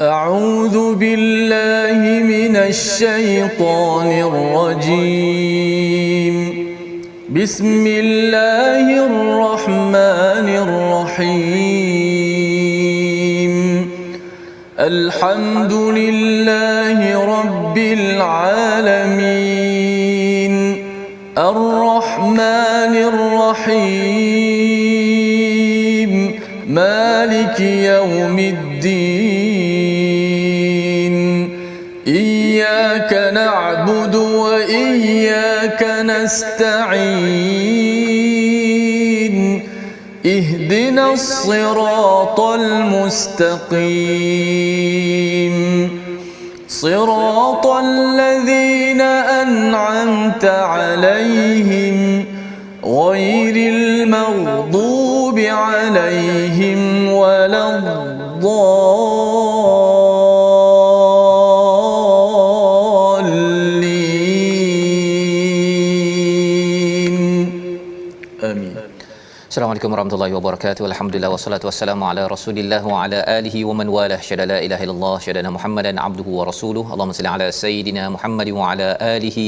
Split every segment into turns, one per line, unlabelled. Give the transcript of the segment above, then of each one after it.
أعوذ بالله من الشيطان الرجيم. بسم الله الرحمن الرحيم. الحمد لله رب العالمين. الرحمن الرحيم. مالك يوم الدين. إياك نعبد وإياك نستعين. اهدنا الصراط المستقيم. صراط الذين أنعمت عليهم غير المغضوب عليهم ولا الضالين. آمين.
Assalamualaikum warahmatullahi wabarakatuh. Alhamdulillah wassalatu wassalamu ala Rasulillah wa ala alihi wa man walah. Syada la ilaha illallah, syada Muhammadan abduhu wa rasuluhu. Allahumma salli ala sayidina Muhammad wa ala alihi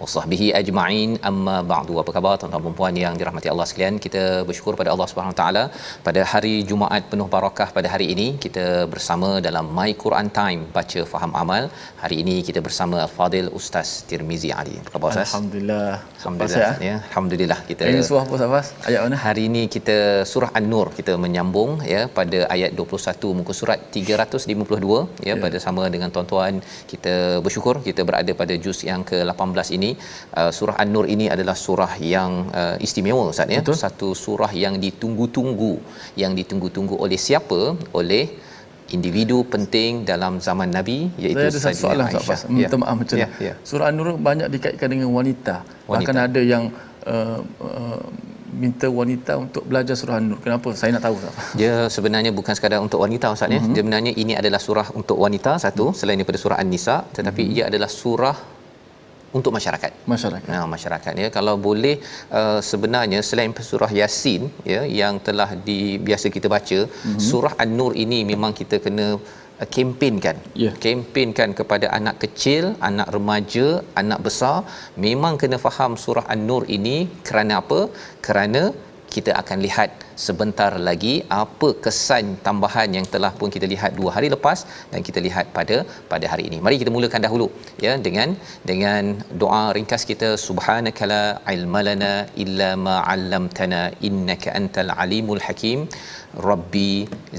wa sahbihi ajma'in. Amma ba'du. Apa khabar tuan-tuan dan puan yang dirahmati Allah sekalian? Kita bersyukur pada Allah Subhanahu wa taala pada hari Jumaat penuh barakah pada hari ini kita bersama dalam My Quran Time, baca faham amal. Hari ini kita bersama Al-Fadil Ustaz Tirmizi Ali. Apa khabar Ustaz?
Alhamdulillah.
Alhamdulillah ya. Alhamdulillah kita.
Ini surah apa Ustaz? Ayat mana?
Hari ini kita surah An-Nur, kita menyambung ya pada ayat 21 muka surat 352 ya, pada sama dengan tuan-tuan. Kita bersyukur kita berada pada juz yang ke-18 ini. Surah An-Nur ini adalah surah yang istimewa Ustaz ya. Betul? Satu surah yang ditunggu-tunggu oleh siapa? Oleh individu penting dalam zaman Nabi, iaitu
Sayyidina Aisyah. Minta maaf macam ni. Surah An-Nur banyak dikaitkan dengan wanita. Bahkan ada yang minta wanita untuk belajar surah An-Nur. Kenapa? Saya nak tahu.
Dia sebenarnya bukan sekadar untuk wanita Ustaz ya. Dia sebenarnya ini adalah surah untuk wanita satu, selain daripada surah An-Nisa, tetapi ia adalah surah untuk masyarakat. Masyarakat ya. Kalau boleh sebenarnya selain surah Yasin ya yang telah biasa kita baca, surah An-Nur ini memang kita kena kempenkan kepada anak kecil, anak remaja, anak besar, memang kena faham surah An-Nur ini. Kerana apa? Kerana kita akan lihat sebentar lagi apa kesan tambahan yang telah pun kita lihat 2 hari lepas dan kita lihat pada hari ini. Mari kita mulakan dahulu ya dengan doa ringkas kita. Subhanakala ilmalana illa ma 'allamtana innaka antal alimul hakim. Rabbi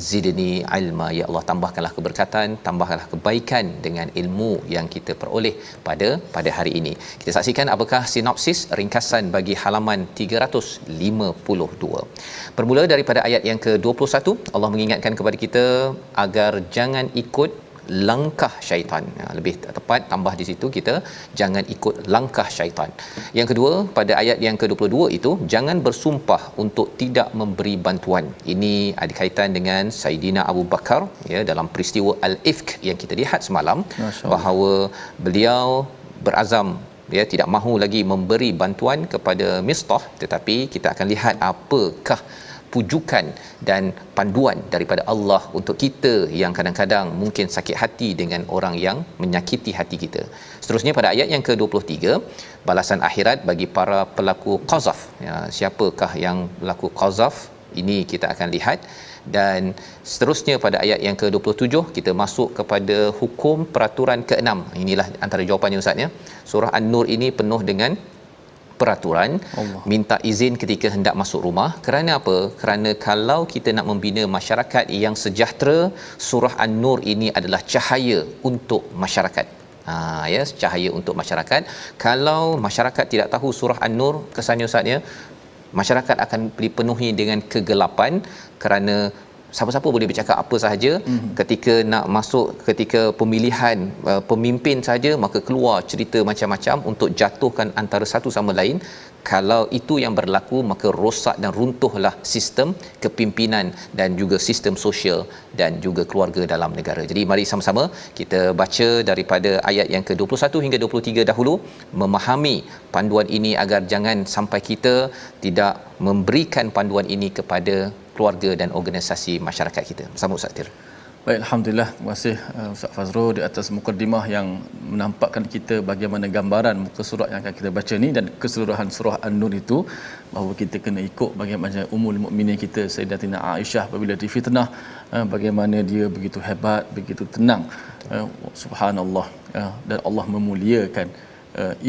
zidni ilma. Ya Allah, tambahkanlah keberkatan, tambahkanlah kebaikan dengan ilmu yang kita peroleh pada hari ini. Kita saksikan apakah sinopsis ringkasan bagi halaman 352. Bermula daripada ayat yang ke-21, Allah mengingatkan kepada kita agar jangan ikut langkah syaitan. Lebih tepat tambah di situ, kita jangan ikut langkah syaitan. Yang kedua, pada ayat yang ke-22 itu, jangan bersumpah untuk tidak memberi bantuan. Ini ada kaitan dengan Saidina Abu Bakar ya, dalam peristiwa Al-Ifk yang kita lihat semalam, bahawa beliau berazam dia tidak mahu lagi memberi bantuan kepada Mistah, tetapi kita akan lihat apakah pujukan dan panduan daripada Allah untuk kita yang kadang-kadang mungkin sakit hati dengan orang yang menyakiti hati kita. Seterusnya pada ayat yang ke-23, balasan akhirat bagi para pelaku qazaf ya, siapakah yang berlaku qazaf ini kita akan lihat. Dan seterusnya pada ayat yang ke-27 kita masuk kepada hukum peraturan ke-6. Inilah antara jawapannya Ustaz ya. Surah An-Nur ini penuh dengan peraturan Allah. Minta izin ketika hendak masuk rumah. Kerana apa? Kerana kalau kita nak membina masyarakat yang sejahtera, surah An-Nur ini adalah cahaya untuk masyarakat. Ya, cahaya untuk masyarakat. Kalau masyarakat tidak tahu surah An-Nur, kesannya Ustaz ya, masyarakat akan dipenuhi dengan kegelapan, kerana siapa-siapa boleh bercakap apa sahaja. Ketika nak masuk ketika pemilihan pemimpin saja, maka keluar cerita macam-macam untuk jatuhkan antara satu sama lain. Kalau itu yang berlaku, maka rosak dan runtuhlah sistem kepimpinan dan juga sistem sosial dan juga keluarga dalam negara. Jadi mari sama-sama kita baca daripada ayat yang ke-21 hingga 23 dahulu, memahami panduan ini agar jangan sampai kita tidak memberikan panduan ini kepada keluarga dan organisasi masyarakat kita. Bersama Ustaz Tir.
Baik, alhamdulillah. Terima kasih Ustaz Fazrul di atas mukadimah yang menampakkan kita bagaimana gambaran muka surat yang akan kita baca ni dan keseluruhan surah An-Nur itu, bahawa kita kena ikut bagaimana Ummul Mukminin kita Sayyidatina Aisyah apabila difitnah, bagaimana dia begitu hebat, begitu tenang. Subhanallah. Dan Allah memuliakan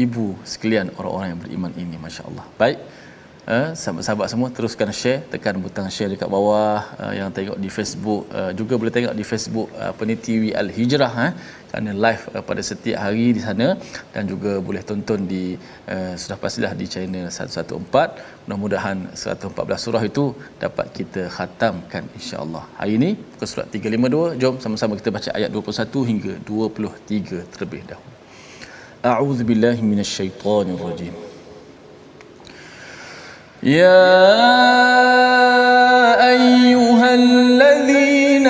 ibu sekalian orang-orang yang beriman ini, masya-Allah. Baik, sahabat-sahabat semua teruskan share, tekan butang share dekat bawah. Yang tengok di Facebook juga boleh tengok di Facebook TV Al-Hijrah, kerana live pada setiap hari di sana, dan juga boleh tonton di sudah pastilah di channel 114. Mudah-mudahan 114 surah itu dapat kita khatamkan insya-Allah. Hari ini muka surat 352, jom sama-sama kita baca ayat 21 hingga 23 terlebih dahulu. A'udzubillahi minasyaitonirrajim. يا أيها الذين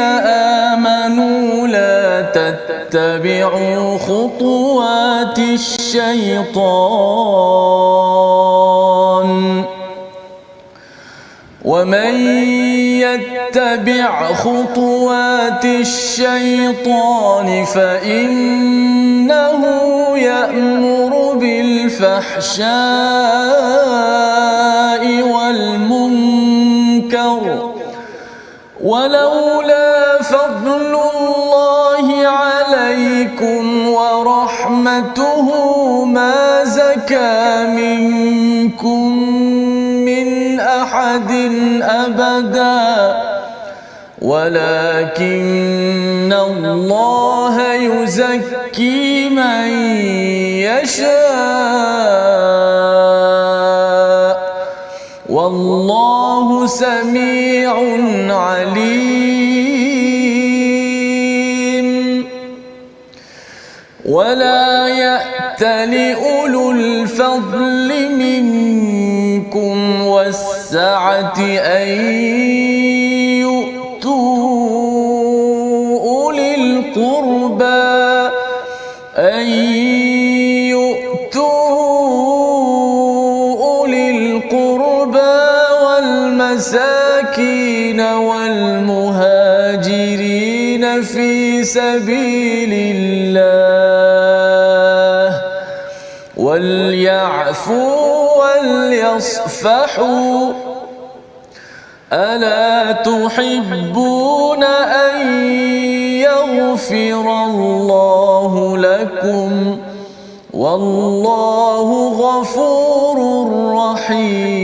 آمنوا لا تتبعوا خطوات الشيطان ومن يتبع خطوات الشيطان فإنه يأمر بالفحشاء والمنكر ولولا فضل الله عليكم ورحمته ما زكى منكم من أحد أبدا ولكن الله يزكي من يشاء والله سميع عليم ولا يأت لأولو الفضل منكم والسعة أن يؤتوا أولي القربى والمساكين والمهاجرين في سبيل الله وليعفوا وليصفحوا ألا تحبون أن يغفر الله لكم والله غفور رحيم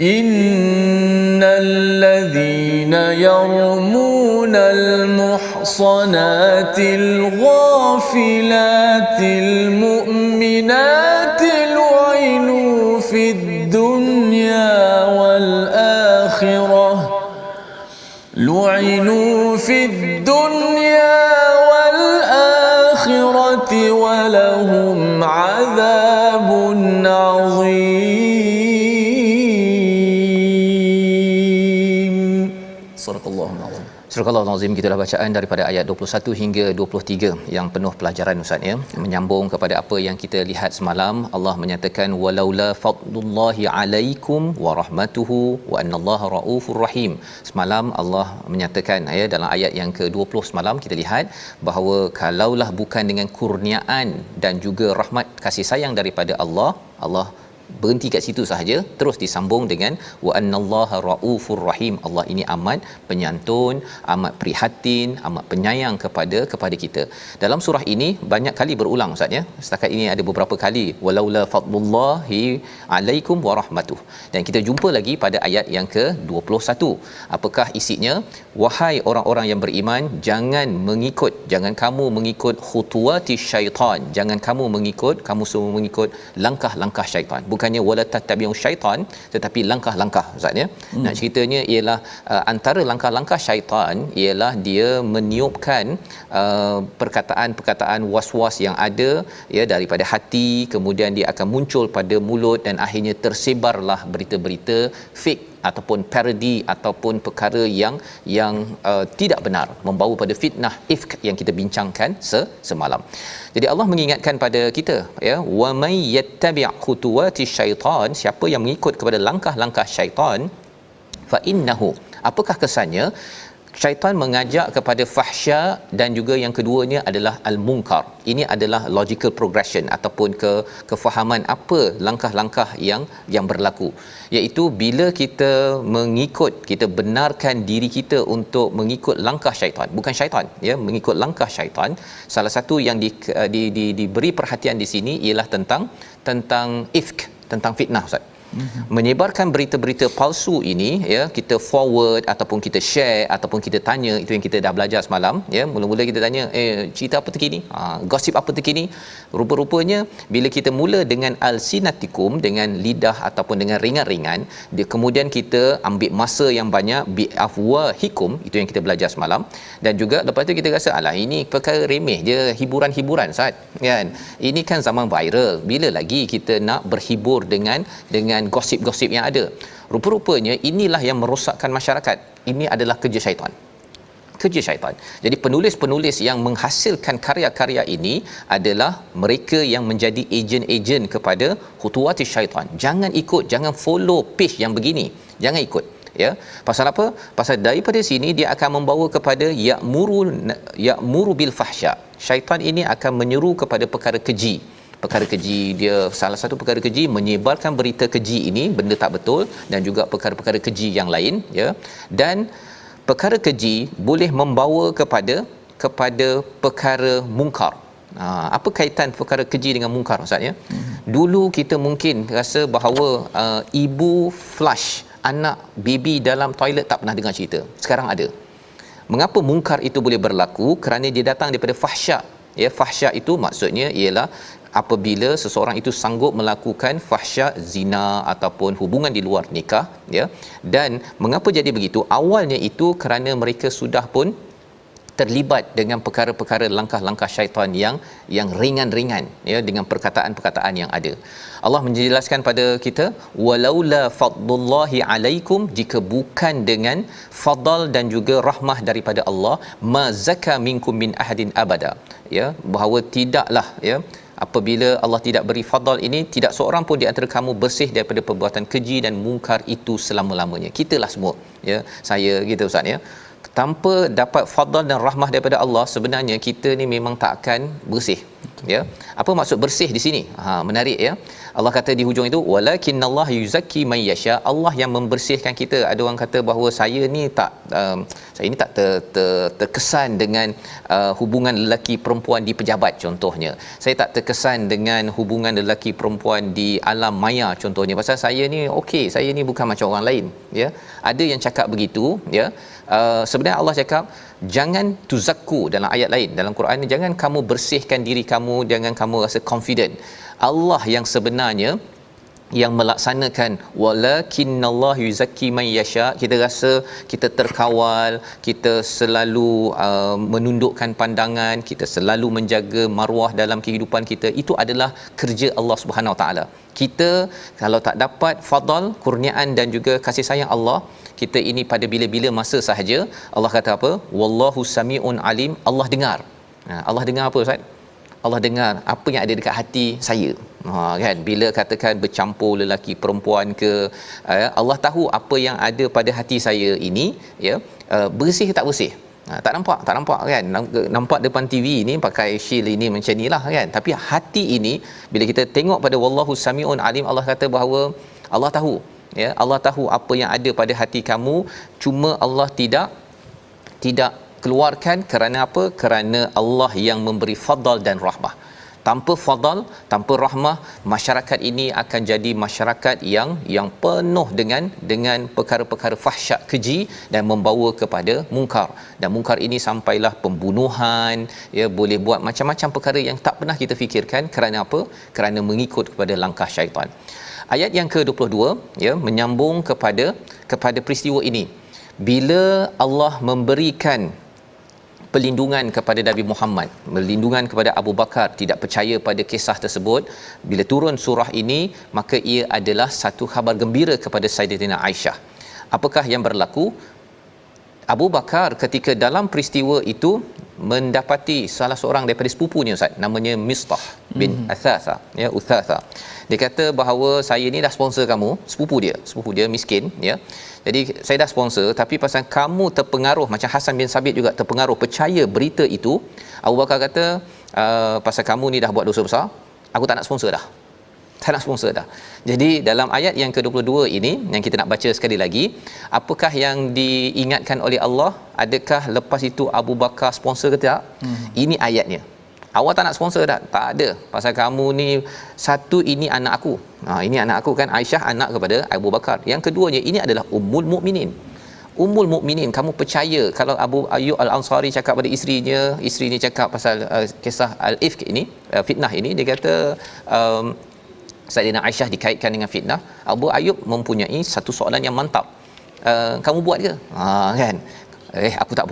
إن الذين يرمون المحصنات الغافلات المؤمنات لعنوا في الدنيا والآخرة ولهم عذاب عظيم. صدق الله العظيم.
Surah Al-Azim, gitulah bacaan daripada ayat 21 hingga 23 yang penuh pelajaran Ustaz ya. Menyambung kepada apa yang kita lihat semalam, Allah menyatakan walaula fadlullahi alaikum wa rahmatuhu wa annallaha raufur rahim. Semalam Allah menyatakan ya, dalam ayat yang ke-20 semalam kita lihat bahawa kalaulah bukan dengan kurniaan dan juga rahmat kasih sayang daripada Allah, Allah berhenti kat situ sahaja, terus disambung dengan wa annallaha raufur rahim. Allah ini amat penyantun, amat prihatin, amat penyayang kepada kita. Dalam surah ini banyak kali berulang Ustaz ya. Setakat ini ada beberapa kali walaula fadlullahi alaikum wa rahmatuh. Dan kita jumpa lagi pada ayat yang ke-21. Apakah isinya? Wahai orang-orang yang beriman, jangan kamu mengikut khutuwati syaitan. Jangan kamu semua mengikut langkah-langkah syaitan. Bukannya wala tattabi'u syaitan, tetapi langkah-langkah Ustaz ya. Nak ceritanya ialah antara langkah-langkah syaitan ialah dia meniupkan perkataan-perkataan was-was yang ada ya daripada hati, kemudian dia akan muncul pada mulut dan akhirnya tersebarlah berita-berita fake ataupun parodi ataupun perkara yang tidak benar, membawa pada fitnah ifk yang kita bincangkan semalam. Jadi Allah mengingatkan pada kita ya, wa may yattabi' khutuwati syaitan, siapa yang mengikut kepada langkah-langkah syaitan, fa innahu, apakah kesannya? Syaitan mengajak kepada fahsya, dan juga yang keduanya adalah al-munkar. Ini adalah logical progression ataupun kefahaman apa langkah-langkah yang berlaku, iaitu bila kita kita benarkan diri kita untuk mengikut langkah syaitan, bukan syaitan ya, mengikut langkah syaitan. Salah satu yang diberi perhatian di sini ialah tentang ifk, tentang fitnah, Ustaz. Menyebarkan berita-berita palsu ini ya, kita forward ataupun kita share ataupun kita tanya, itu yang kita dah belajar semalam ya. Mula-mula kita tanya cerita apa terkini, gosip apa terkini. Rupa-rupanya bila kita mula dengan alsinatikum, dengan lidah ataupun dengan ringan-ringan, dia kemudian kita ambil masa yang banyak, bi afwahikum, itu yang kita belajar semalam. Dan juga lepas tu kita rasa alah ini perkara remeh je, hiburan-hiburan Ustaz kan. Ini kan zaman viral, bila lagi kita nak berhibur dengan gosip-gosip yang ada. Rupa-rupanya inilah yang merosakkan masyarakat. Ini adalah kerja syaitan. Kerja syaitan. Jadi penulis-penulis yang menghasilkan karya-karya ini adalah mereka yang menjadi ejen-ejen kepada khutuwati syaitan. Jangan ikut, jangan follow page yang begini. Jangan ikut. Ya, pasal apa? Pasal daripada sini dia akan membawa kepada ya'muru bil fahsya. Syaitan ini akan menyeru kepada perkara keji. Perkara keji, dia salah satu perkara keji menyebarkan berita keji ini, benda tak betul, dan juga perkara-perkara keji yang lain ya. Dan perkara keji boleh membawa kepada perkara mungkar. Apa kaitan perkara keji dengan mungkar Ustaz ya? Dulu kita mungkin rasa bahawa ibu flush anak baby dalam toilet tak pernah dengar cerita. Sekarang ada. Mengapa mungkar itu boleh berlaku? Kerana dia datang daripada fahsya. Ya, fahsya itu maksudnya ialah apabila seseorang itu sanggup melakukan fahsya, zina ataupun hubungan di luar nikah ya. Dan mengapa jadi begitu? Awalnya itu kerana mereka sudah pun terlibat dengan perkara-perkara langkah-langkah syaitan yang ringan-ringan ya, dengan perkataan-perkataan yang ada. Allah menjelaskan pada kita, walaula fadlullahi alaikum, jika bukan dengan fadal dan juga rahmah daripada Allah, ma zaka minkum min ahadin abada ya, bahawa tidaklah ya, apabila Allah tidak beri fadal ini, tidak seorang pun di antara kamu bersih daripada perbuatan keji dan mungkar itu selama-lamanya. Kitalah semua ya, saya gitu Ustaz ya, tanpa dapat fadal dan rahmah daripada Allah, sebenarnya kita ni memang tak akan bersih ya. Apa maksud bersih di sini? Menarik ya. Allah kata di hujung itu, walakinallaha yuzakki man yasha, Allah yang membersihkan kita. Ada orang kata bahawa saya ni tak terkesan dengan hubungan lelaki perempuan di pejabat contohnya. Saya tak terkesan dengan hubungan lelaki perempuan di alam maya contohnya. Pasal saya ni okey, saya ni bukan macam orang lain ya. Ada yang cakap begitu ya. Sebenarnya Allah cakap jangan tuzakku dalam ayat lain dalam Quran ni, jangan kamu bersihkan diri kamu, jangan kamu rasa confident. Allah yang sebenarnya yang melaksanakan walakinallaha yuzakki man yasha. Kita rasa kita terkawal, kita selalu menundukkan pandangan, kita selalu menjaga maruah dalam kehidupan kita. Itu adalah kerja Allah Subhanahu Wa Taala. Kita kalau tak dapat fadal, kurniaan dan juga kasih sayang Allah, kita ini pada bila-bila masa sahaja. Allah kata apa? Wallahu samiun alim. Allah dengar. Allah dengar apa Ustaz? Allah dengar apa yang ada dekat hati saya. Kan, bila katakan bercampur lelaki perempuan ke, Allah tahu apa yang ada pada hati saya ini ya, bersih ke tak bersih. Tak nampak kan, nampak depan TV ni pakai shield ini macam nilah kan, tapi hati ini bila kita tengok pada wallahu samiun alim, Allah kata bahawa Allah tahu ya, Allah tahu apa yang ada pada hati kamu. Cuma Allah tidak keluarkan kerana apa? Kerana Allah yang memberi fadal dan rahmah. Tanpa fadal, tanpa rahmah, masyarakat ini akan jadi masyarakat yang penuh dengan perkara-perkara fahsyat keji dan membawa kepada mungkar. Dan mungkar ini sampailah pembunuhan ya, boleh buat macam-macam perkara yang tak pernah kita fikirkan. Kerana apa? Kerana mengikut kepada langkah syaitan. Ayat yang ke-22 ya, menyambung kepada peristiwa ini. Bila Allah memberikan pelindungan kepada Nabi Muhammad, pelindungan kepada Abu Bakar, tidak percaya pada kisah tersebut, bila turun surah ini, maka ia adalah satu khabar gembira kepada Sayyidatina Aisyah. Apakah yang berlaku? Abu Bakar ketika dalam peristiwa itu mendapati salah seorang daripada sepupunya Ustaz, namanya Mistah bin Athatha, ya, Uthatha. Dia kata bahawa saya ni dah sponsor kamu, sepupu dia miskin, ya. Jadi saya dah sponsor, tapi pasal kamu terpengaruh, macam Hasan bin Sabit juga terpengaruh percaya berita itu, Abu Bakar kata pasal kamu ni dah buat dosa besar, aku tak nak sponsor dah. Tak nak sponsor dah. Jadi dalam ayat yang ke-22 ini yang kita nak baca sekali lagi, apakah yang diingatkan oleh Allah? Adakah lepas itu Abu Bakar sponsor ke tak? Ini ayatnya. Awak tak nak sponsor dah? Tak ada. Pasal kamu ni, satu, ini anak aku. Ini anak aku kan, Aisyah anak kepada Abu Bakar. Yang keduanya, ini adalah Ummul Mukminin. Ummul Mukminin, kamu percaya kalau Abu Ayyub Al-Ansari cakap pada isterinya cakap pasal kisah Al-Ifk ini, fitnah ini, dia kata Sayyidina Aisyah dikaitkan dengan fitnah. Abu Ayyub mempunyai satu soalan yang mantap. Kamu buat ke? Kan? Aku tak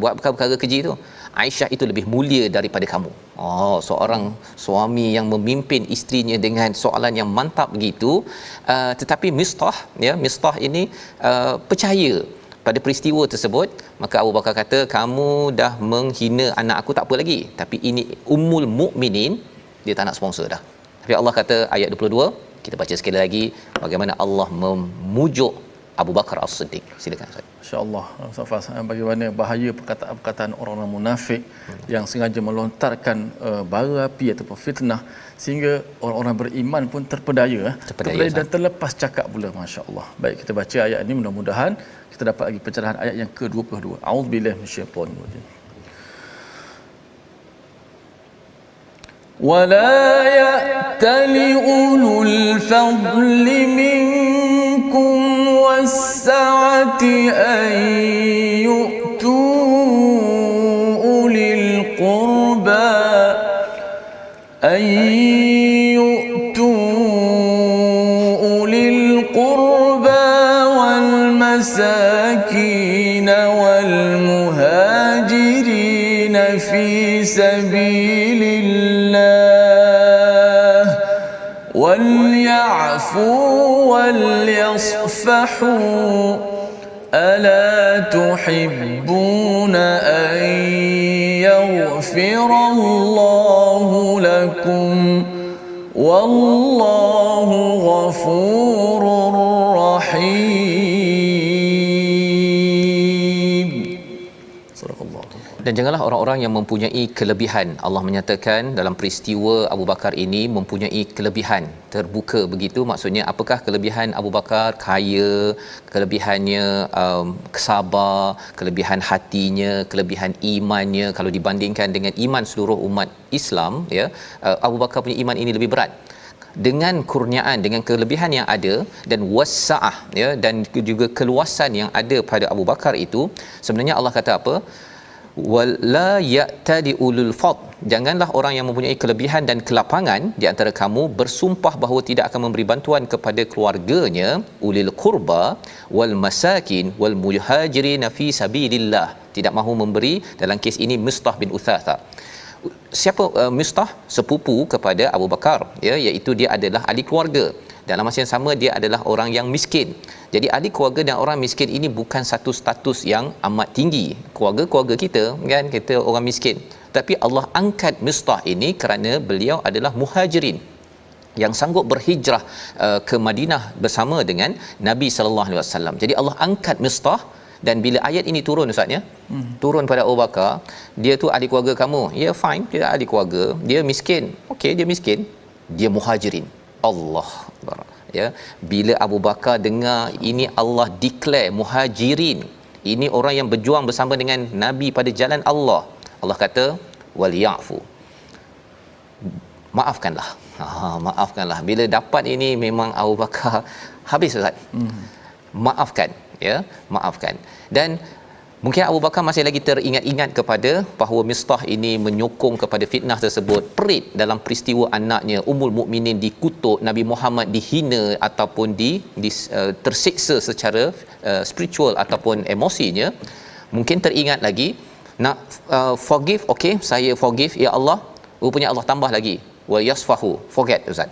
buat perkara keji tu. Aisyah itu lebih mulia daripada kamu. Seorang suami yang memimpin isterinya dengan soalan yang mantap begitu. Tetapi Mistah ini percaya pada peristiwa tersebut. Maka Abu Bakar kata, kamu dah menghina anak aku, tak apa lagi, tapi ini Ummul Mukminin, dia tak nak sponsor dah. Tapi Allah kata ayat 22, kita baca sekali lagi bagaimana Allah memujuk Abu Bakar As-Siddiq. Silakan Ustaz.
Insya-Allah, Ustaz, bagaimana bahaya perkataan orang-orang munafik yang sengaja melontarkan bara api ataupun fitnah sehingga orang-orang beriman pun terpedaya dan terlepas cakap pula, masya-Allah. Baik, kita baca ayat ini, mudah-mudahan kita dapat lagi pencerahan ayat yang ke-22. A'udzubillahi minasyaitonir rajim. ولا يأتل أولو الفضل منكم والسعة أن يؤتوا أولي القربى والمساكين والمهاجرين في سبيل وليعفوا وليصفحوا ألا تحبون أن يغفر الله لكم والله غفور رحيم. صدق الله.
Dan janganlah orang-orang yang mempunyai kelebihan. Allah menyatakan dalam peristiwa Abu Bakar ini mempunyai kelebihan, terbuka begitu. Maksudnya apakah kelebihan Abu Bakar? Kaya, kelebihannya sabar, kelebihan hatinya, kelebihan imannya. Kalau dibandingkan dengan iman seluruh umat Islam, ya, Abu Bakar punya iman ini lebih berat. Dengan kurniaan, dengan kelebihan yang ada dan wasaah, ya, dan juga keluasan yang ada pada Abu Bakar itu, sebenarnya Allah kata apa? Wala ya'tadi ulul fadl, janganlah orang yang mempunyai kelebihan dan kelapangan di antara kamu bersumpah bahawa tidak akan memberi bantuan kepada keluarganya, ulil qurba wal masakin wal muhajirin fi sabilillah, tidak mahu memberi. Dalam kes ini Mistah bin Uthatha. Siapa Mistah? Sepupu kepada Abu Bakar, ya, iaitu dia adalah ahli keluarga. Dalam masa yang sama dia adalah orang yang miskin. Jadi ahli keluarga dan orang miskin ini bukan satu status yang amat tinggi. Keluarga kita kan, kita orang miskin. Tapi Allah angkat Mistah ini kerana beliau adalah muhajirin yang sanggup berhijrah ke Madinah bersama dengan Nabi sallallahu alaihi wasallam. Jadi Allah angkat Mistah. Dan bila ayat ini turun Ustaz, ya, turun pada Abu Bakar, dia tu ahli keluarga kamu. Ya, fine, dia ahli keluarga, dia miskin. Okey, dia miskin, dia muhajirin. Allah, ya, bila Abu Bakar dengar ini Allah declare muhajirin, ini orang yang berjuang bersama dengan Nabi pada jalan Allah, Allah kata wal ya'fu, maafkanlah. Maafkanlah. Bila dapat ini memang Abu Bakar habis Ustaz. Maafkan, ya, maafkan. Dan mungkin Abu Bakar masih lagi teringat-ingat kepada bahawa Mistah ini menyokong kepada fitnah tersebut, perit dalam peristiwa anaknya Ummul Mukminin dikutuk, Nabi Muhammad dihina ataupun tersiksa secara spiritual ataupun emosinya. Mungkin teringat lagi nak forgive, okey, saya forgive ya Allah. Rupanya Allah tambah lagi wa yasfahu, forget Ustaz.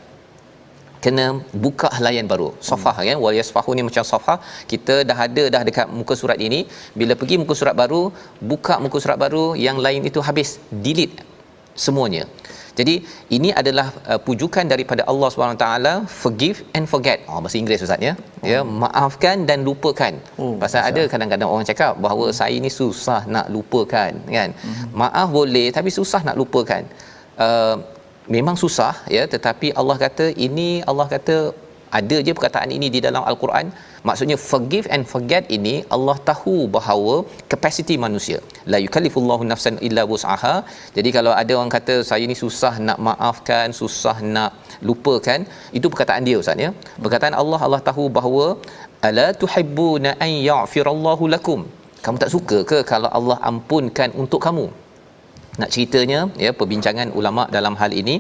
kena buka halayan baru. Safhah kan, wal yasfahu ni macam safhah, kita dah dekat muka surat ini, bila pergi muka surat baru, buka muka surat baru, yang lain itu habis, delete semuanya. Jadi ini adalah pujukan daripada Allah SWT, forgive and forget. Bahasa Inggeris Ustaz ya. Ya, maafkan dan lupakan. Pasal ada kadang-kadang orang cakap bahawa saya ni susah nak lupakan kan. Maaf boleh tapi susah nak lupakan. Memang susah ya, tetapi Allah kata ada je perkataan ini di dalam al-Quran. Maksudnya forgive and forget ini Allah tahu bahawa kapasiti manusia. La yukallifullahu nafsan illa wus'aha. Jadi kalau ada orang kata saya ni susah nak maafkan, susah nak lupakan, itu perkataan dia Ustaz ya. Perkataan Allah tahu bahawa ala tuhibbuna an yaghfirallahu lakum. Kamu tak suka ke kalau Allah ampunkan untuk kamu? Nak ceritanya ya, perbincangan ulama dalam hal ini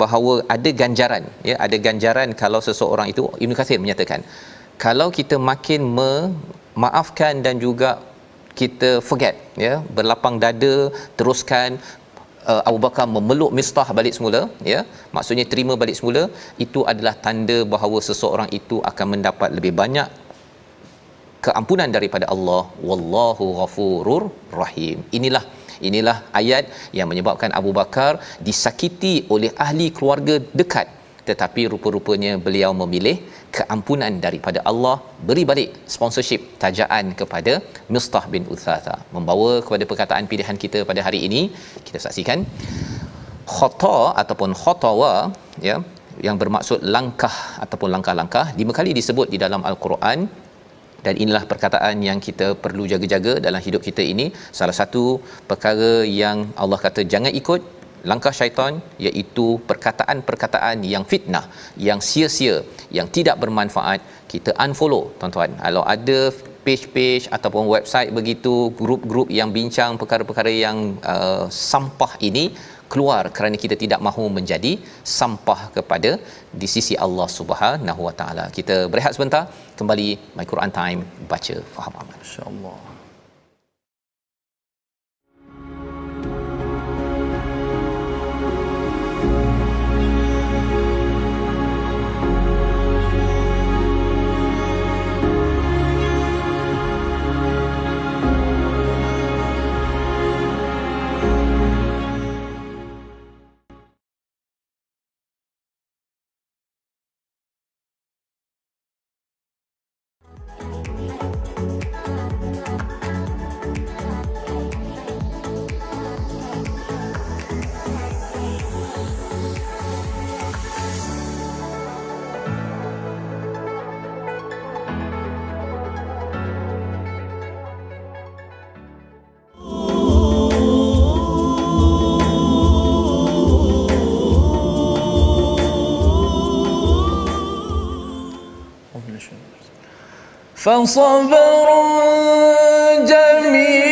bahawa ada ganjaran ya, ada ganjaran kalau seseorang itu, Ibn Kathir menyatakan kalau kita makin memaafkan dan juga kita forget ya, berlapang dada, teruskan. Abu Bakar memeluk Mistah balik semula ya, maksudnya terima balik semula, itu adalah tanda bahawa seseorang itu akan mendapat lebih banyak keampunan daripada Allah. Wallahu ghafurur rahim. Inilah ayat yang menyebabkan Abu Bakar disakiti oleh ahli keluarga dekat, tetapi rupa-rupanya beliau memilih keampunan daripada Allah, beri balik sponsorship tajaan kepada Mistah bin Uthatha. Membawa kepada perkataan pilihan kita pada hari ini, kita saksikan khata ataupun khatawa ya, yang bermaksud langkah ataupun langkah-langkah, 5 kali disebut di dalam al-Quran. Dan inilah perkataan yang kita perlu jaga-jaga dalam hidup kita ini. Salah satu perkara yang Allah kata jangan ikut langkah syaitan, iaitu perkataan-perkataan yang fitnah, yang sia-sia, yang tidak bermanfaat. Kita unfollow tuan-tuan. Kalau ada page-page ataupun website begitu, grup-grup yang bincang perkara-perkara yang sampah ini, keluar, kerana kita tidak mahu menjadi sampah kepada di sisi Allah Subhanahu Wa Taala. Kita berehat sebentar, kembali My Quran Time, baca faham amal.
Insya-Allah. فصبر جميل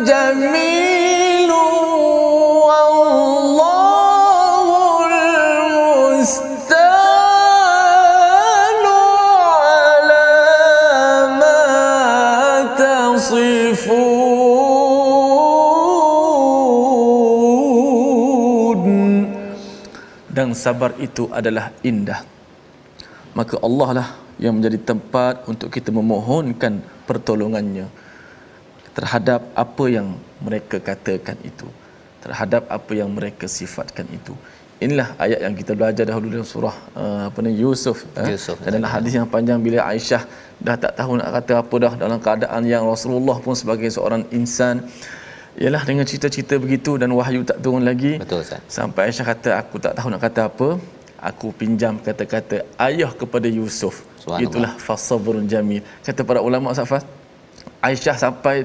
جميل والله المستعان على ما تصفون. Dan sabar itu adalah indah, maka Allah lah yang menjadi tempat untuk kita memohonkan pertolongannya terhadap apa yang mereka katakan itu, terhadap apa yang mereka sifatkan itu. Inilah ayat yang kita belajar dahulu dalam surah Yusuf. Dan dalam hadis yang panjang, bila Aisyah dah tak tahu nak kata apa dah, dalam keadaan yang Rasulullah pun sebagai seorang insan, ialah dengan cerita-cerita begitu dan wahyu tak turun lagi.
Betul Ustaz.
Sampai Aisyah kata, aku tak tahu nak kata apa, aku pinjam kata-kata ayah kepada Yusuf. Itulah fasabrun jamil. Kata para ulama Safas, Aisyah sampai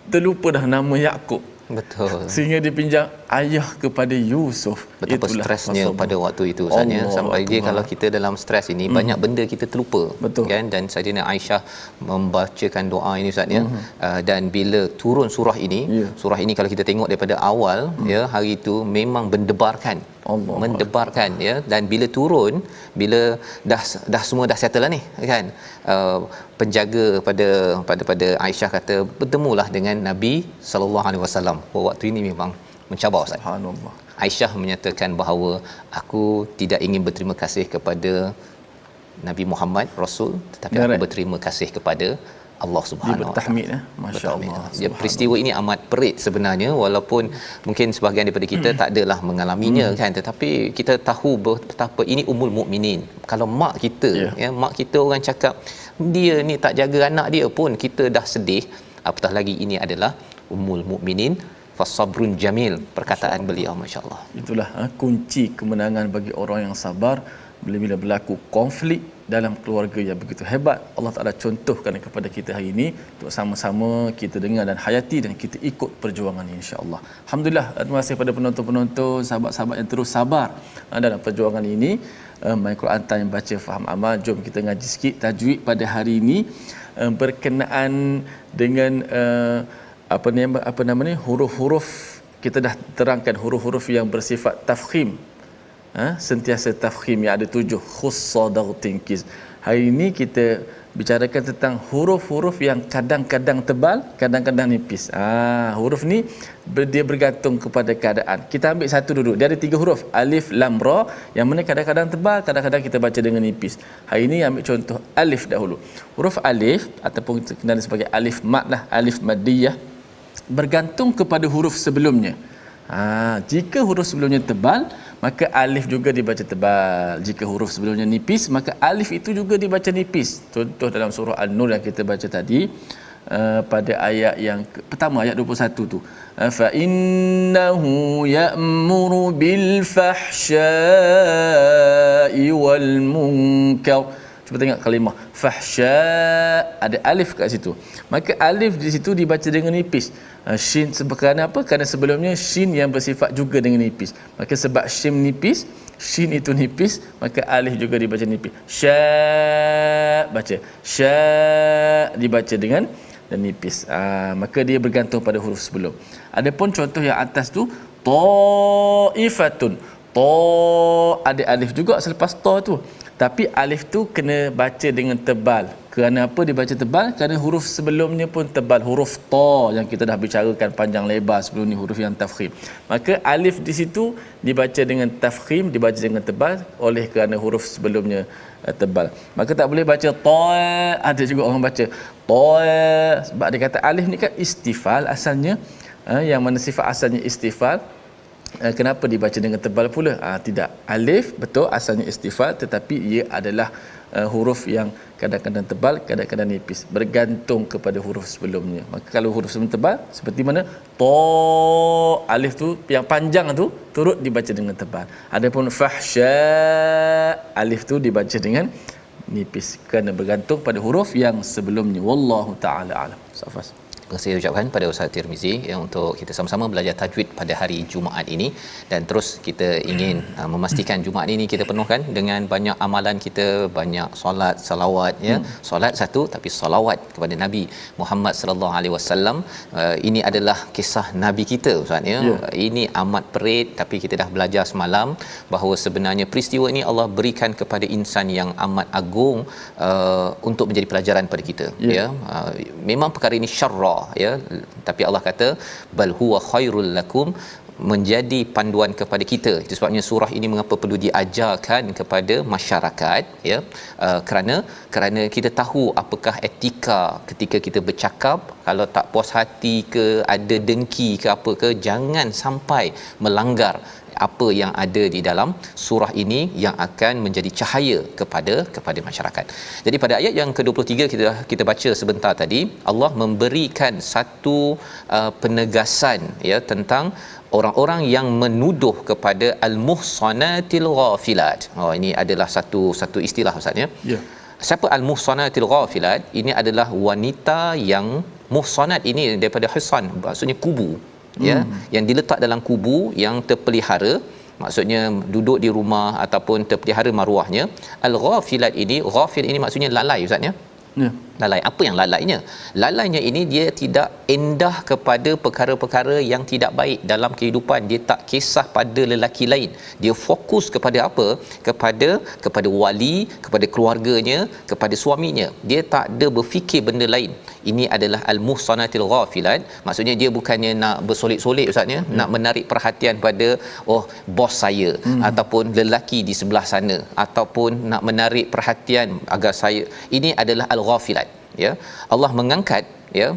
terlupa dah nama Yaqub.
Betul.
Sehingga dia pinjam ayah kepada Yusuf.
Betapa stresnya pada waktu itu Ustaz ya. Sampai dia kalau kita dalam stres ini, banyak benda kita terlupa.
Betul.
Kan? Dan Saidina Aisyah membacakan doa ini Ustaz ya. Dan bila turun surah ini, surah ini kalau kita tengok daripada awal ya, hari itu memang mendebarkan
Allah
mendebarkan ya. Dan bila turun, bila dah semua dah settle lah ni kan, penjaga pada Aisyah kata bertemulah dengan Nabi sallallahu alaihi wasallam. Waktu ini memang mencabar Ustaz.
Subhanallah.
Aisyah menyatakan bahawa aku tidak ingin berterima kasih kepada Nabi Muhammad Rasul, tetapi aku berterima kasih kepada Allah Subhanahu Wa Taala.
Masya-Allah.
Ya, peristiwa ini amat perit sebenarnya, walaupun mungkin sebahagian daripada kita tak adalah mengalaminya kan, tetapi kita tahu betapa ini ummul mukminin. Kalau mak kita ya, mak kita orang cakap dia ni tak jaga anak dia pun kita dah sedih, apatah lagi ini adalah ummul mukminin. Fasabrun jamil, perkataan beliau, masya-Allah.
Itulah kunci kemenangan bagi orang yang sabar bila berlaku konflik dalam keluarga yang begitu hebat. Allah Taala contohkan kepada kita hari ini untuk sama-sama kita dengar dan hayati dan kita ikut perjuangan ini, insya-Allah. Alhamdulillah, terima kasih kepada penonton-penonton, sahabat-sahabat yang terus sabar dalam perjuangan ini. My Quran Time baca faham amal. Jom kita ngaji sikit tajwid pada hari ini berkenaan dengan apa nama ni, huruf-huruf. Kita dah terangkan huruf-huruf yang bersifat tafkhim, sentiasa tafkhim yang ada 7, khussa dartinkis. Hari ini kita bicarakan tentang huruf-huruf yang kadang-kadang tebal, kadang-kadang nipis. Huruf ni dia bergantung kepada keadaan. Kita ambil satu dulu. Dia ada 3 huruf, alif lam ra, yang mana kadang-kadang tebal, kadang-kadang kita baca dengan nipis. Hari ini ambil contoh alif dahulu. Huruf alif ataupun kita kenal sebagai alif mad lah, alif maddiyah, bergantung kepada huruf sebelumnya. Jika huruf sebelumnya tebal, maka alif juga dibaca tebal. Jika huruf sebelumnya nipis, maka alif itu juga dibaca nipis. Contoh dalam surah An-Nur yang kita baca tadi, pada ayat yang pertama, ayat 21 tu, fa innahu ya'muru bil fahsya'i wal munkar. Cuba tengok kalimah fahsya, ada alif kat situ, maka alif di situ dibaca dengan nipis. Shin kerana apa? Kerana sebelumnya shin yang bersifat juga dengan nipis, maka sebab shin nipis, shin itu nipis, maka alif juga dibaca nipis. Sya, baca sya, dibaca dengan nipis. Maka dia bergantung pada huruf sebelum. Adapun contoh yang atas tu, taifatun, ta, ada alif juga selepas ta tu, tapi alif tu kena baca dengan tebal. Kerana apa dibaca tebal? Kerana huruf sebelumnya pun tebal, huruf ta yang kita dah bicarakan panjang lebar sebelum ni, huruf yang tafkhim. Maka alif di situ dibaca dengan tafkhim, dibaca dengan tebal oleh kerana huruf sebelumnya tebal. Maka tak boleh baca ta. Ada juga orang baca ta, sebab dia kata alif ni kan istifal asalnya, yang mana sifat asalnya istifal. Kenapa dibaca dengan tebal pula? Tidak. Alif betul asalnya istifal, tetapi ia adalah huruf yang kadang-kadang tebal, kadang-kadang nipis, bergantung kepada huruf sebelumnya. Maka kalau huruf sebelum tebal, seperti mana ta, alif tu yang panjang tu turut dibaca dengan tebal. Adapun fahsya, alif tu dibaca dengan nipis kerana bergantung pada huruf yang sebelumnya. Wallahu taala alam. Safas.
Terima kasih ucapkan pada Ustaz Tirmizi untuk kita sama-sama belajar tajwid pada hari Jumaat ini, dan terus kita ingin memastikan Jumaat ini kita penuhkan dengan banyak amalan kita, banyak solat, salawat ya. Solat satu, tapi salawat kepada Nabi Muhammad sallallahu alaihi wasallam. Ini adalah kisah nabi kita Ustaz ya. Ini amat perit, tapi kita dah belajar semalam bahawa sebenarnya peristiwa ini Allah berikan kepada insan yang amat agung untuk menjadi pelajaran pada kita ya. Memang perkara ini syarra ya, tapi Allah kata bal huwa khairul lakum, menjadi panduan kepada kita. Itu sebabnya surah ini mengapa perlu diajarkan kepada masyarakat ya, kerana kita tahu apakah etika ketika kita bercakap. Kalau tak puas hati ke, ada dengki ke apa ke, jangan sampai melanggar apa yang ada di dalam surah ini yang akan menjadi cahaya kepada masyarakat. Jadi pada ayat yang ke-23 kita baca sebentar tadi, Allah memberikan satu penegasan ya tentang orang-orang yang menuduh kepada al-muhsanatil ghafilat. Ini adalah satu istilah Ustaz ya. Siapa al-muhsanatil ghafilat? Ini adalah wanita yang muhsanat ini daripada hisan, maksudnya kubu ya, yang diletak dalam kubu yang terpelihara, maksudnya duduk di rumah ataupun terpelihara maruahnya. Al-ghafilat ini, ghafil ini maksudnya lalai Ustaz ya. lalai. Apa yang lalainya? Lalainya ini dia tidak endah kepada perkara-perkara yang tidak baik dalam kehidupan. Dia tak kisah pada lelaki lain. Dia fokus kepada apa? Kepada wali, kepada keluarganya, kepada suaminya. Dia tak ada berfikir benda lain. Ini adalah al-muhsanatil ghafilat. Maksudnya dia bukannya nak bersolek-solek ustaz ya, nak menarik perhatian pada bos saya ataupun lelaki di sebelah sana, ataupun nak menarik perhatian agar saya. Ini adalah al-ghafilat ya. Allah mengangkat ya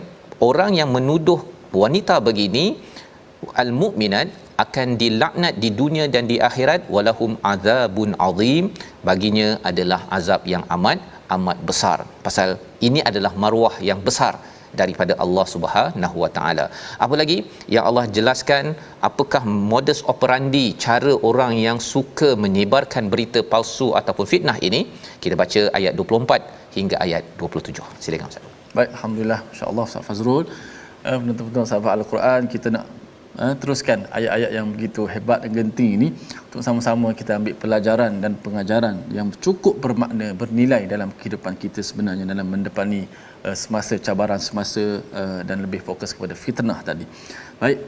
orang yang menuduh wanita begini al-mukminat akan dilaknat di dunia dan di akhirat, walahum azabun azim, baginya adalah azab yang amat besar. Pasal ini adalah maruah yang besar daripada Allah Subhanahu Wa Taala. Apa lagi yang Allah jelaskan apakah modus operandi cara orang yang suka menyebarkan berita palsu ataupun fitnah ini? Kita baca ayat 24 hingga ayat 27. Silakan Ustaz.
Baik, alhamdulillah, insya-Allah Ustaz Fazrul. Betul-betul sahabat Al-Quran, kita nak teruskan ayat-ayat yang begitu hebat dan genting ini untuk sama-sama kita ambil pelajaran dan pengajaran yang cukup bermakna, bernilai dalam kehidupan kita sebenarnya dalam mendepani semasa cabaran semasa dan lebih fokus kepada fitnah tadi. Baik,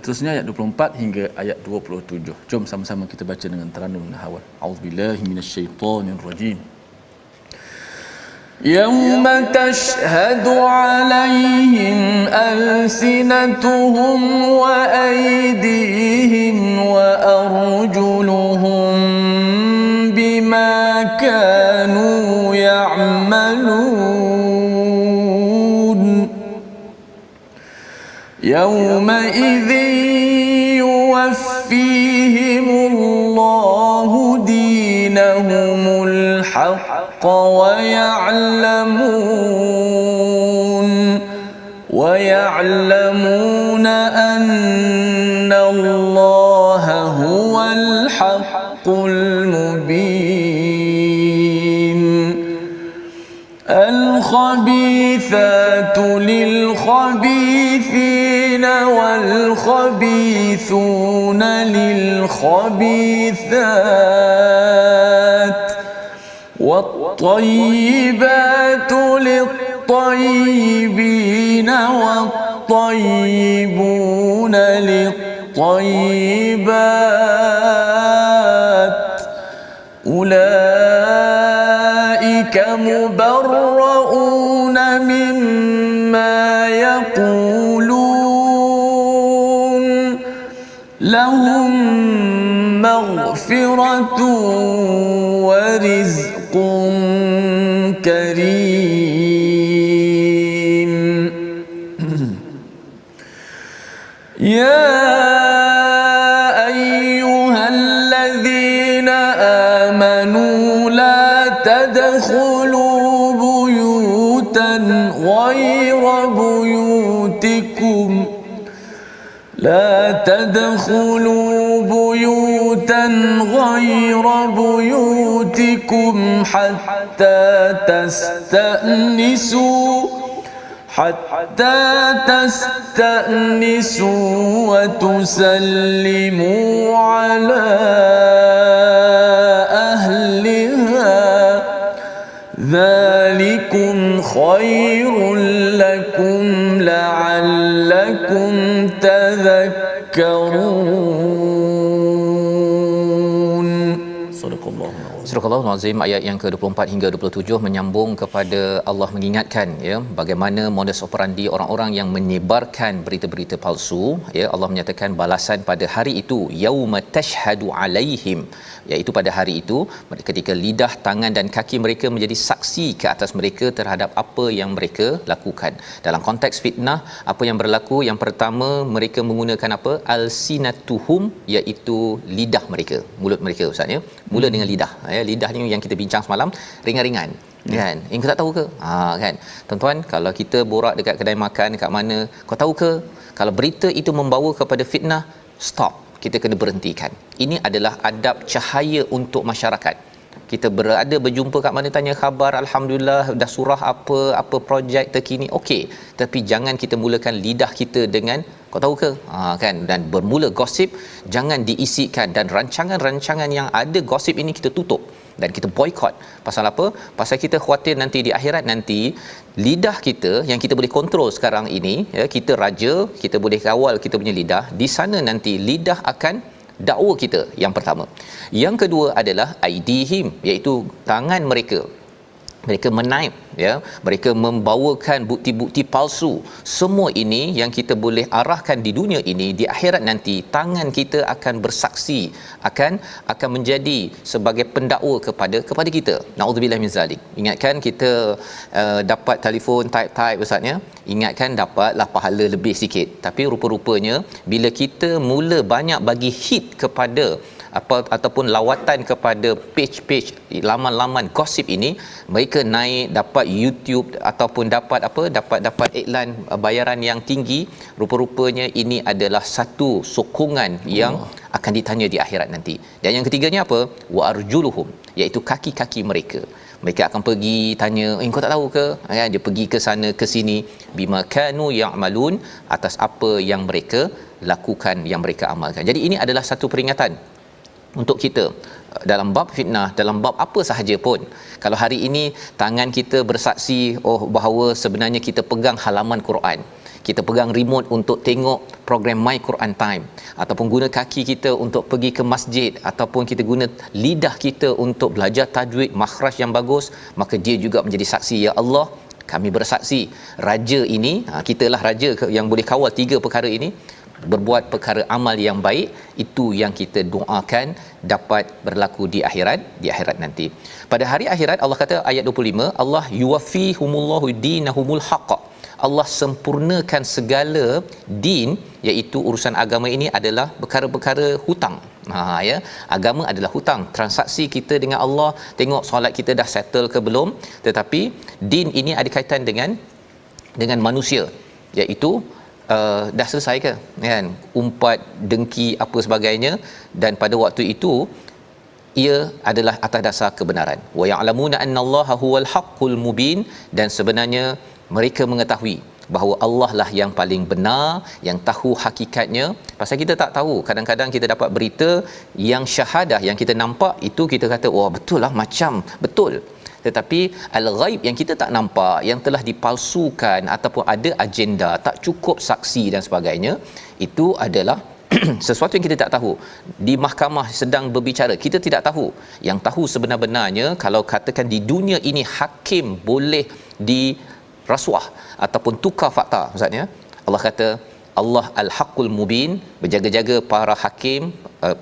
terusnya ayat 24 hingga ayat 27. Jom sama-sama kita baca dengan Taranum Nahawal. Auzubillahi minasyaitonirrajim. يوم تشهد عليهم ألسنتهم وأيديهم وأرجلهم بما كانوا يعملون يومئذ يوفيهم الله دينهم الحق ويعلمون أن الله هو الحق المبين الخبيثات للخبيثين والخبيثون للخبيثات والطيبات للطيبين والطيبون للطيبات أولئك مبرؤون مما يقولون لهم مغفرة ورزق كريم يا أيها الذين آمنوا لا تدخلوا بيوتا غير بيوتكم حتى تستأنسوا وتسلموا على أهلها ذلكم خير لكم لعلكم تذكرون. صدق الله.
Surah Al-Azim ayat yang ke-24 hingga 27 menyambung kepada Allah mengingatkan ya bagaimana modus operandi orang-orang yang menyebarkan berita-berita palsu ya. Allah menyatakan balasan pada hari itu yauma tashhadu alaihim, iaitu pada hari itu ketika lidah, tangan dan kaki mereka menjadi saksi ke atas mereka terhadap apa yang mereka lakukan. Dalam konteks fitnah, apa yang berlaku? Yang pertama, mereka menggunakan apa? Alsinatuhum, iaitu lidah mereka, mulut mereka ustaz ya. Mula dengan lidah ya. Lidah ni yang kita bincang semalam, ringan-ringan kan. Kau tak tahu ke? Kan. Tuan-tuan, kalau kita borak dekat kedai makan dekat mana, kau tahu ke kalau berita itu membawa kepada fitnah, stop. Kita kena berhentikan. Ini adalah adab cahaya untuk masyarakat. Kita berada berjumpa kat mana, tanya khabar, alhamdulillah dah surah apa projek terkini, okey, tapi jangan kita mulakan lidah kita dengan kau tahu ke kan, dan bermula gosip jangan diisikan, dan rancangan-rancangan yang ada gosip ini kita tutup dan kita boycott. Pasal apa? Pasal kita khawatir nanti di akhirat nanti lidah kita yang kita boleh kontrol sekarang ini, ya, kita raja, kita boleh kawal kita punya lidah, di sana nanti lidah akan dakwa kita, yang pertama. Yang kedua adalah aidihim, iaitu tangan mereka. Mereka menaip, ya, mereka membawakan bukti-bukti palsu. Semua ini yang kita boleh arahkan di dunia ini, di akhirat nanti tangan kita akan bersaksi, akan menjadi sebagai pendakwa kepada kita. Naudzubillah min zalik. Ingatkan kita dapat telefon type ustaz, ya, ingatkan dapatlah pahala lebih sikit, tapi rupa-rupanya bila kita mula banyak bagi hit kepada ataupun lawatan kepada page laman-laman gosip ini, mereka naik dapat YouTube ataupun dapat iklan bayaran yang tinggi. Rupa-rupanya ini adalah satu sokongan yang akan ditanya di akhirat nanti. Dan yang ketiganya apa? Wa arjuluhum, iaitu kaki-kaki mereka. Mereka akan pergi tanya, kau tak tahu ke? Ya, dia pergi ke sana ke sini, bima kanu ya'malun, atas apa yang mereka lakukan, yang mereka amalkan. Jadi ini adalah satu peringatan untuk kita dalam bab fitnah, dalam bab apa sahaja pun. Kalau hari ini tangan kita bersaksi bahawa sebenarnya kita pegang halaman Quran, kita pegang remote untuk tengok program My Quran Time, ataupun guna kaki kita untuk pergi ke masjid, ataupun kita guna lidah kita untuk belajar tajwid, makhraj yang bagus, maka dia juga menjadi saksi. Ya Allah, kami bersaksi raja ini, kitalah raja yang boleh kawal tiga perkara ini, berbuat perkara amal yang baik. Itu yang kita doakan dapat berlaku di akhirat nanti. Pada hari akhirat, Allah kata ayat 25, Allah yuwaffihumullahu dinahumul haqq, Allah sempurnakan segala din, iaitu urusan agama ini adalah perkara-perkara hutang. Ya, agama adalah hutang. Transaksi kita dengan Allah, tengok solat kita dah settle ke belum, tetapi din ini ada kaitan dengan manusia, iaitu dah selesai ke, kan, umpat, dengki, apa sebagainya. Dan pada waktu itu ia adalah atas dasar kebenaran. Wa ya'lamuna annallaha huwal haqqul mubin, dan sebenarnya mereka mengetahui bahawa Allah lah yang paling benar, yang tahu hakikatnya. Pasal kita tak tahu, kadang-kadang kita dapat berita yang syahadah, yang kita nampak itu, kita kata wah betul lah, macam betul. Tetapi al-ghaib yang kita tak nampak, yang telah dipalsukan ataupun ada agenda, tak cukup saksi dan sebagainya, itu adalah sesuatu yang kita tak tahu. Di mahkamah sedang berbicara, kita tidak tahu. Yang tahu sebenar-benarnya, kalau katakan di dunia ini hakim boleh dirasuah ataupun tukar fakta, maksudnya Allah kata Allah al-haqqul mubin, berjaga-jaga para hakim,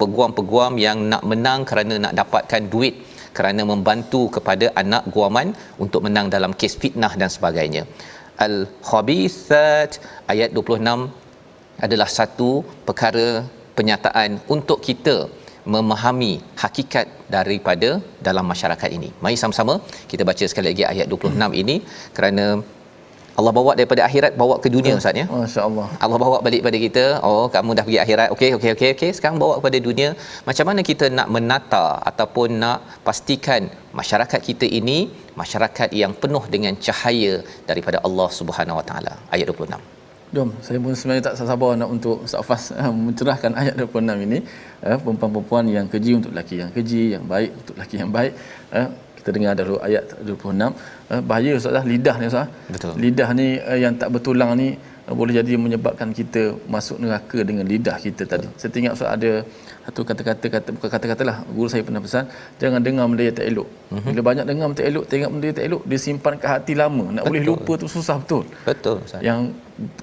peguam-peguam yang nak menang kerana nak dapatkan duit, kerana membantu kepada anak guaman untuk menang dalam kes fitnah dan sebagainya. Al-khabithat ayat 26 adalah satu perkara penyataan untuk kita memahami hakikat daripada dalam masyarakat ini. Mari sama-sama kita baca sekali lagi ayat 26 ini, kerana Allah bawa daripada akhirat bawa ke dunia, Ustaz, ya.
Masya-Allah.
Allah bawa balik pada kita. Kamu dah pergi akhirat. Okey. Sekarang bawa kepada dunia. Macam mana kita nak menata ataupun nak pastikan masyarakat kita ini masyarakat yang penuh dengan cahaya daripada Allah Subhanahu Wa Taala. Ayat 26.
Jom, saya pun sebenarnya tak sabar nak untuk Ustaz Fas mencerahkan ayat 26 ini. Perempuan-perempuan yang keji untuk lelaki yang keji, yang baik untuk lelaki yang baik. Kita dengar dahulu ayat 26. Bahaya Ustaz lah, lidah ni Ustaz.
Betul.
Lidah ni yang tak bertulang ni boleh jadi menyebabkan kita masuk neraka dengan lidah kita tadi. Saya ingat Ustaz ada satu kata-kata, bukan kata-kata lah, guru saya pernah pesan, jangan dengar benda yang tak elok. Bila banyak dengar benda tak elok, tengok benda yang tak elok, dia simpan ke hati lama. Nak boleh lupa tu susah betul.
Betul Ustaz.
Yang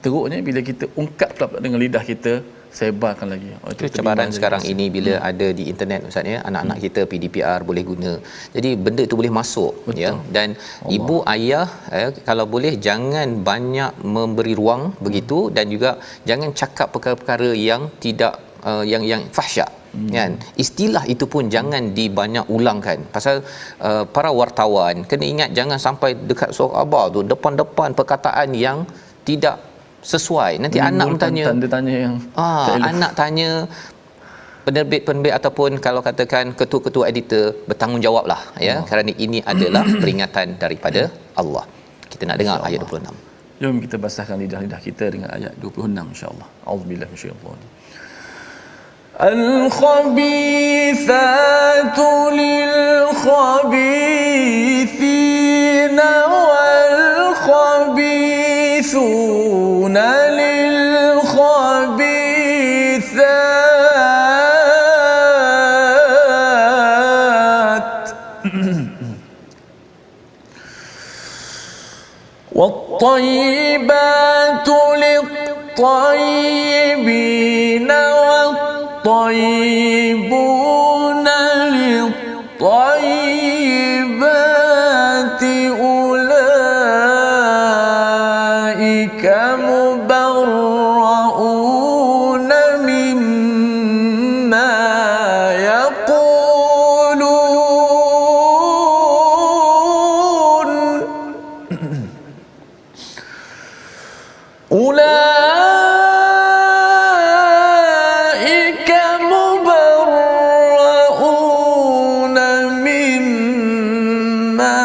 teruknya bila kita ungkap pula dengan lidah kita, sebarkan lagi.
Itu cabaran sekarang ini bila ada di internet, Ustaz, ya. Anak-anak kita PDPR boleh guna. Jadi benda itu boleh masuk. Betul. Ya. Dan Allah, ibu ayah kalau boleh jangan banyak memberi ruang begitu, dan juga jangan cakap perkara-perkara yang tidak yang fahsyat. Kan, istilah itu pun jangan dibanyak ulangkan. Pasal para wartawan kena ingat, jangan sampai dekat sahabat tu depan-depan perkataan yang tidak sesuai. Nanti anak bertanya,
tanda tanya yang
anak tanya, penerbit ataupun kalau katakan ketua-ketua editor bertanggungjawablah, ya, kerana ini adalah peringatan daripada Allah. Kita nak dengar ayat 26.
Jom kita basahkan lidah-lidah kita dengan ayat 26 insya-Allah. Auzubillahi minasyaitanir. الخبيثات للخبيثين والطيبات للطيبين والطيبون للطيبات أولئك مبرؤون مما يقولون أولئك مبرؤون مما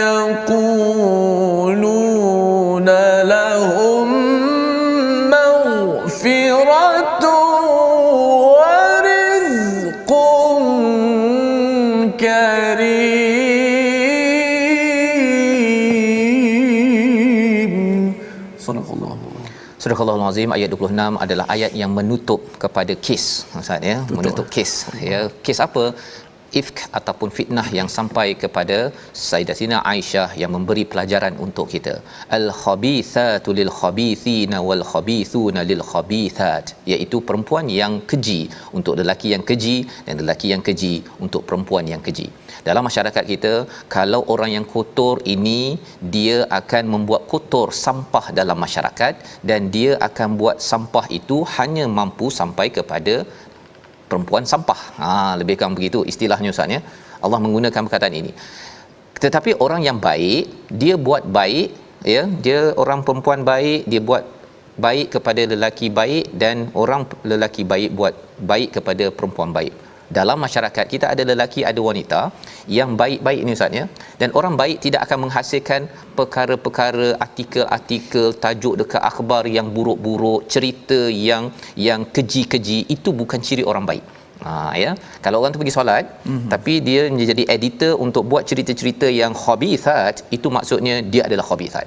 يقولون لهم مغفرة ورزق كريم. صدق الله.
Surah Al-Azim ayat 26 adalah ayat yang menutup kepada kes, Ustaz ya.
Betul.
Menutup kes ya. Kes apa? Ifk ataupun fitnah yang sampai kepada Sayyidatina Aisyah yang memberi pelajaran untuk kita. Al-khabithatu lil-khabithina wal-khabithuna lil-khabithat, iaitu perempuan yang keji untuk lelaki yang keji dan lelaki yang keji untuk perempuan yang keji. Dalam masyarakat kita, kalau orang yang kotor ini, dia akan membuat kotor sampah dalam masyarakat dan dia akan buat sampah itu hanya mampu sampai kepada perempuan sampah. Lebih kurang begitu istilahnya, Ustaz ya. Allah menggunakan perkataan ini. Tetapi orang yang baik, dia buat baik ya, dia orang perempuan baik, dia buat baik kepada lelaki baik, dan orang lelaki baik buat baik kepada perempuan baik. Dalam masyarakat kita ada lelaki, ada wanita yang baik-baik ni, Ustaz ya. Dan orang baik tidak akan menghasilkan perkara-perkara, artikel-artikel, tajuk dekat akhbar yang buruk-buruk, cerita yang keji-keji. Itu bukan ciri orang baik. Ya, kalau orang tu pergi solat tapi dia menjadi editor untuk buat cerita-cerita yang khabithat, itu maksudnya dia adalah khabithat.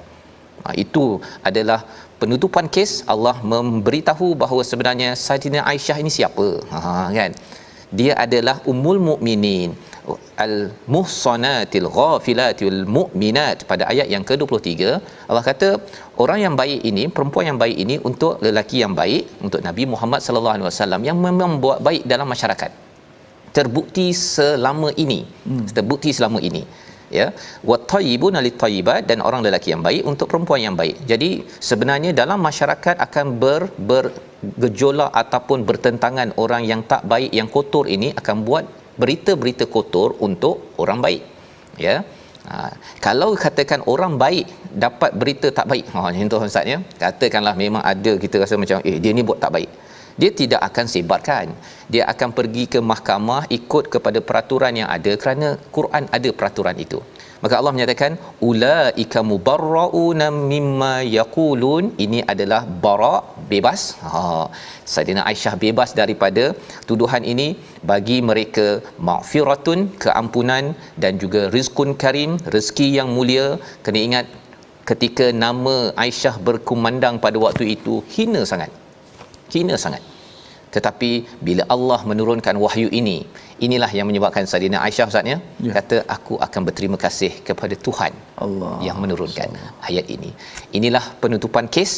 Itu adalah penutupan kes. Allah memberitahu bahawa sebenarnya Sayyidatina Aisyah ini siapa, kan? Dia adalah ummul mukminin, al-muhsanatil ghafilatil mu'minat. Pada ayat yang ke-23 Allah kata orang yang baik ini, perempuan yang baik ini untuk lelaki yang baik, untuk Nabi Muhammad sallallahu alaihi wasallam yang memang buat baik dalam masyarakat. Terbukti selama ini. Ya, wat-tayyibuna lit-tayyibat, dan orang lelaki yang baik untuk perempuan yang baik. Jadi sebenarnya dalam masyarakat akan bergejolak ataupun bertentangan. Orang yang tak baik, yang kotor ini akan buat berita-berita kotor untuk orang baik, ya. Kalau katakan orang baik dapat berita tak baik, contoh Ustaz ya, katakanlah memang ada kita rasa macam dia ni buat tak baik, dia tidak akan sebarkan. Dia akan pergi ke mahkamah ikut kepada peraturan yang ada, kerana Quran ada peraturan itu. Maka Allah menyatakan ulaika mubarrauna mimma yaqulun. Ini adalah bara', bebas. Sayyidina Aisyah bebas daripada tuduhan ini. Bagi mereka maghfiratun, keampunan, dan juga rizqun karim, rezeki yang mulia. Kena ingat ketika nama Aisyah berkumandang pada waktu itu, hina sangat. Tetapi bila Allah menurunkan wahyu ini, inilah yang menyebabkan Sayyidina Aisyah, Ustaz ya, kata aku akan berterima kasih kepada Tuhan Allah yang menurunkan ayat ini. Inilah penutupan kes.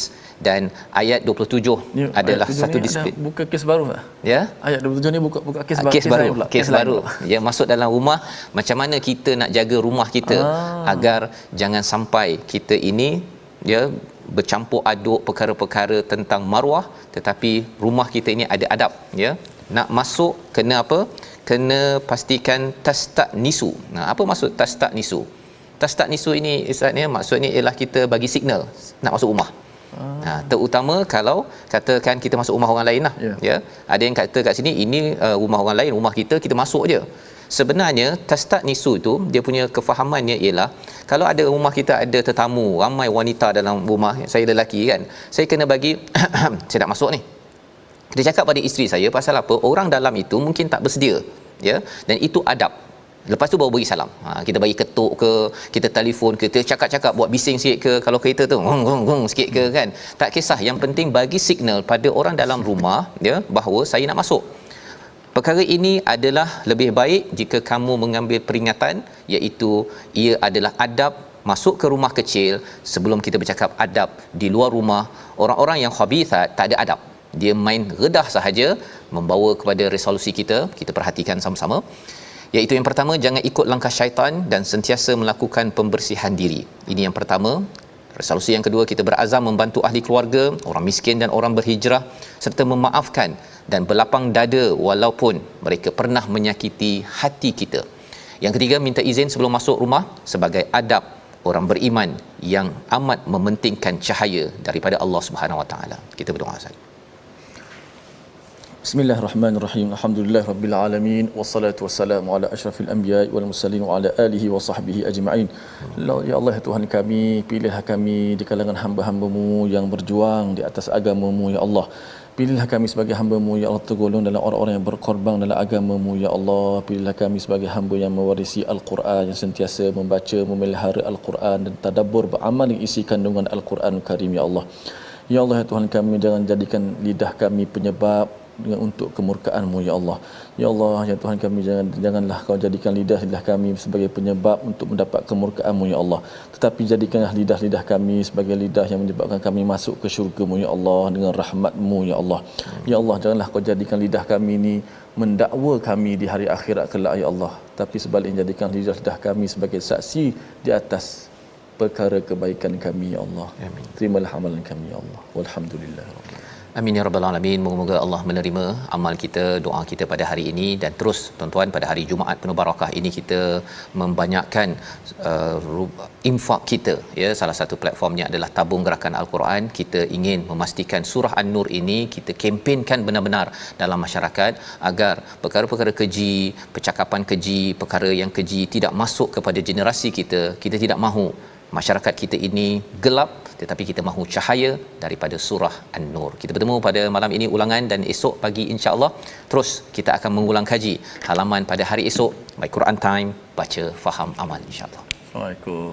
Dan ayat 27 adalah satu disiplin.
Buka kes baru tak?
Ya.
Ayat 27 ni buka kes baru.
Kes baru. Ya, masuk dalam rumah. Macam mana kita nak jaga rumah kita agar jangan sampai kita ini bercampur aduk perkara-perkara tentang maruah, tetapi rumah kita ini ada adab, ya. Nak masuk kena apa? Kena pastikan tastanisu. Apa maksud tastanisu? Tastanisu ini Ustaz, maksudnya ialah kita bagi signal nak masuk rumah. Terutama kalau katakan kita masuk rumah orang lain lah, ya. Ada yang kata kat sini ini rumah orang lain, rumah kita masuk je. Sebenarnya tastanisu tu dia punya kefahamannya ialah kalau ada rumah kita ada tetamu, ramai wanita dalam rumah, saya lelaki kan, saya kena bagi saya nak masuk ni. Kita cakap pada isteri saya pasal apa? Orang dalam itu mungkin tak bersedia, ya. Dan itu adab. Lepas tu baru bagi salam. Kita bagi ketuk ke, kita telefon ke, kita cakap-cakap buat bising sikit ke, kalau kereta tu gong sikit ke kan. Tak kisah, yang penting bagi signal pada orang dalam rumah, ya, bahawa saya nak masuk. Perkara ini adalah lebih baik jika kamu mengambil peringatan, iaitu ia adalah adab masuk ke rumah kecil, sebelum kita bercakap adab di luar rumah, orang-orang yang khabithat tak ada adab, dia main redah sahaja, membawa kepada resolusi kita perhatikan sama-sama, iaitu yang pertama, jangan ikut langkah syaitan dan sentiasa melakukan pembersihan diri. Ini yang pertama. Resolusi yang kedua, kita berazam membantu ahli keluarga, orang miskin dan orang berhijrah, serta memaafkan dan berlapang dada walaupun mereka pernah menyakiti hati kita. Yang ketiga, minta izin sebelum masuk rumah sebagai adab orang beriman yang amat mementingkan cahaya daripada Allah Subhanahu Wa Taala. Kita berdoa Ustaz.
Bismillahirrahmanirrahim. Alhamdulillahirabbil alamin wassalatu wassalamu ala asyrafil anbiya'i wal mursalin wa ala alihi wa sahbihi ajma'in. Ya Allah, Tuhan kami, pilihlah kami di kalangan hamba-hamba-Mu yang berjuang di atas agama-Mu ya Allah. Pilihlah kami sebagai hamba-Mu ya Allah, tergolong dalam orang-orang yang berkorban dalam agama-Mu ya Allah. Pilihlah kami sebagai hamba yang mewarisi Al-Quran, yang sentiasa membaca, memelihara Al-Quran dan tadabbur beramal yang isi kandungan Al-Quran Karim ya Allah. Ya Allah, ya Tuhan kami, jangan jadikan lidah kami penyebab untuk kemurkaan-Mu ya Allah. Ya Allah, ya Tuhan kami, janganlah Kau jadikan lidah kami sebagai penyebab untuk mendapat kemurkaan-Mu ya Allah, tetapi jadikanlah lidah kami sebagai lidah yang menyebabkan kami masuk ke syurga-Mu ya Allah dengan rahmat-Mu ya Allah. Ya Allah, janganlah Kau jadikan lidah kami ini mendakwa kami di hari akhirat kelak ya Allah, tapi sebaliknya jadikan lidah kami sebagai saksi di atas perkara kebaikan kami ya Allah. Amin. Terimalah amalan kami ya Allah. Walhamdulillah.
Amin ya rabbal alamin. Moga-moga Allah menerima amal kita, doa kita pada hari ini. Dan terus tuan-tuan, pada hari Jumaat penuh barakah ini kita membanyakkan infak kita ya. Salah satu platformnya adalah tabung gerakan Al-Quran. Kita ingin memastikan surah An-Nur ini kita kempenkan benar-benar dalam masyarakat agar perkara-perkara keji, percakapan keji, perkara yang keji tidak masuk kepada generasi kita. Kita tidak mahu masyarakat kita ini gelap, tetapi kita mahu cahaya daripada surah An-Nur. Kita bertemu pada malam ini ulangan, dan esok pagi insya-Allah terus kita akan mengulang kaji halaman pada hari esok. My Quran Time, baca, faham, amal insya-Allah.
Assalamualaikum.